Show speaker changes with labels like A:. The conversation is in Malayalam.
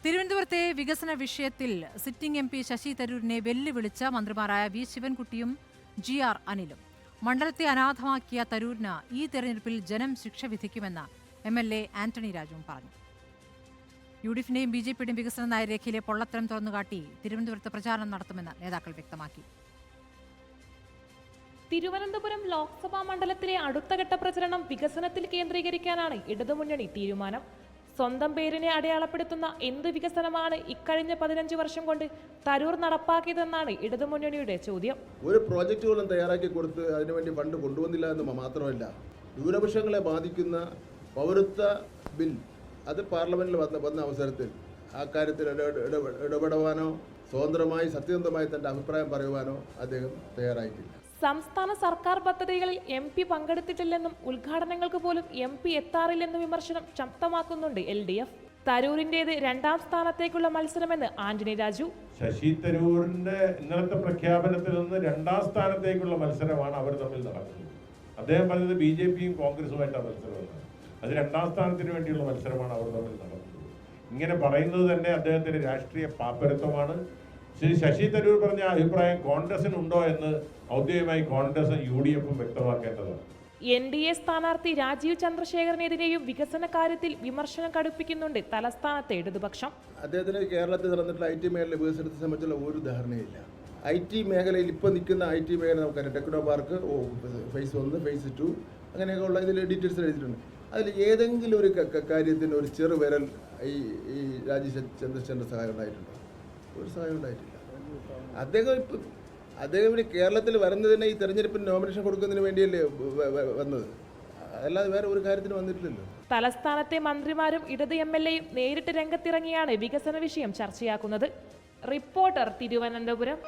A: തിരുവനന്തപുരത്തെ വികസന വിഷയത്തിൽ സിറ്റിംഗ് എം പി ശശി തരൂരിനെ വെല്ലുവിളിച്ച മന്ത്രിമാരായ വി ശിവൻകുട്ടിയും GR അനിലും. മണ്ഡലത്തെ അനാഥമാക്കിയ തരൂരിന് ഈ തെരഞ്ഞെടുപ്പിൽ ജനം ശിക്ഷ വിധിക്കുമെന്ന് MLA ആന്റണി രാജുവും പറഞ്ഞു. UDFിന്റെയും BJPയുടെയും വികസന നയരേഖയിലെ പൊള്ളത്തരം തുറന്നുകാട്ടി തിരുവനന്തപുരത്ത് പ്രചാരണം നടത്തുമെന്ന് നേതാക്കൾ വ്യക്തമാക്കി.
B: തിരുവനന്തപുരം ലോക്സഭാ മണ്ഡലത്തിലെ അടുത്തഘട്ട പ്രചരണം വികസനത്തിൽ കേന്ദ്രീകരിക്കാനാണ് ഇടതുമുന്നണി തീരുമാനം. സ്വന്തം പേരിനെ അടയാളപ്പെടുത്തുന്ന എന്ത് വികസനമാണ് ഇക്കഴിഞ്ഞ 15 വർഷം കൊണ്ട് തരൂർ നടപ്പാക്കിയതെന്നാണ് ഇടതുമുന്നണിയുടെ ചോദ്യം.
C: ഒരു പ്രോജക്റ്റുകളും തയ്യാറാക്കി കൊടുത്ത് അതിനുവേണ്ടി ഫണ്ട് കൊണ്ടുവന്നില്ല എന്ന് മാത്രമല്ല, ന്യൂനപക്ഷങ്ങളെ ബാധിക്കുന്ന പൗരത്വ ബിൽ അത് പാർലമെന്റിൽ വന്ന അവസരത്തിൽ ആ കാര്യത്തിൽ ഇടപെടുവാനോ സ്വതന്ത്രമായി സത്യസന്ധമായി തന്റെ അഭിപ്രായം പറയുവാനോ അദ്ദേഹം തയ്യാറായിട്ടില്ല.
B: സംസ്ഥാന സർക്കാർ പദ്ധതികളിൽ MP പങ്കെടുത്തിട്ടില്ലെന്നും ഉദ്ഘാടനങ്ങൾക്ക് പോലും MP എത്താറില്ലെന്നും വിമർശനം ശക്തമാക്കുന്നുണ്ട് LDF. തരൂരിന്റേത് 2ാം സ്ഥാനത്തേക്കുള്ള മത്സരമെന്ന് ആന്റണി രാജു.
D: ശശി തരൂരിന്റെ ഇന്നലത്തെ പ്രഖ്യാപനത്തിൽ നിന്ന് 2ാം സ്ഥാനത്തേക്കുള്ള മത്സരമാണ് അവർ തമ്മിൽ നടക്കുന്നത്. അദ്ദേഹം പറഞ്ഞത് BJPയും കോൺഗ്രസുമായിട്ടാണ് മത്സരമെന്ന്. അത് 2ാം സ്ഥാനത്തിന് വേണ്ടിയുള്ള മത്സരമാണ് അവർ തമ്മിൽ നടക്കുന്നത്. ഇങ്ങനെ പറയുന്നത് തന്നെ അദ്ദേഹത്തിന്റെ രാഷ്ട്രീയ പാപ്പരത്വമാണ്. ശ്രീ ശശി തരൂർ പറഞ്ഞ അഭിപ്രായം കോൺഗ്രസിനുണ്ടോ എന്ന് ഔദ്യോഗികമായി കോൺഗ്രസും UDFും വ്യക്തമാക്കേണ്ടതാണ്.
B: NDA സ്ഥാനാർത്ഥി രാജീവ് ചന്ദ്രശേഖരനെതിരെയും വികസന കാര്യത്തിൽ വിമർശനം കടുപ്പിക്കുന്നുണ്ട് തലസ്ഥാനത്തെ ഇടതുപക്ഷം.
C: അദ്ദേഹത്തിന് കേരളത്തിൽ നടന്നിട്ടുള്ള IT മേഖല വികസനത്തെ സംബന്ധിച്ചുള്ള ഒരു ധാരണയില്ല. IT മേഖലയിൽ ഇപ്പോൾ നിൽക്കുന്ന IT മേഖല നമുക്കറിയാം. ടെക്നോ പാർക്ക് ഫേസ് 1, ഫേസ് 2 അങ്ങനെയൊക്കെ ഉള്ള ഇതിൽ ഡീറ്റെയിൽസ് എഴുതിയിട്ടുണ്ട്. അതിൽ ഏതെങ്കിലും ഒരു കാര്യത്തിന് ഒരു ചെറുവിരൽ ഈ രാജീവ് ചന്ദ്രശേഖരൻ്റെ സഹായം ഉണ്ടായിട്ടുണ്ടോ? ഒരു സഹായം ഉണ്ടായിട്ടില്ല. അദ്ദേഹം കേരളത്തിൽ വരുന്നതിന് ഈ തെരഞ്ഞെടുപ്പിന് നോമിനേഷൻ കൊടുക്കുന്നതിന് വേണ്ടിയല്ലേ വന്നത്, അല്ലാതെ വേറെ ഒരു കാര്യത്തിന് വന്നിട്ടില്ലല്ലോ.
B: തലസ്ഥാനത്തെ മന്ത്രിമാരും ഇടത് MLAയും നേരിട്ട് രംഗത്തിറങ്ങിയാണ് വികസന വിഷയം ചർച്ചയാക്കുന്നത്. റിപ്പോർട്ടർ, തിരുവനന്തപുരം.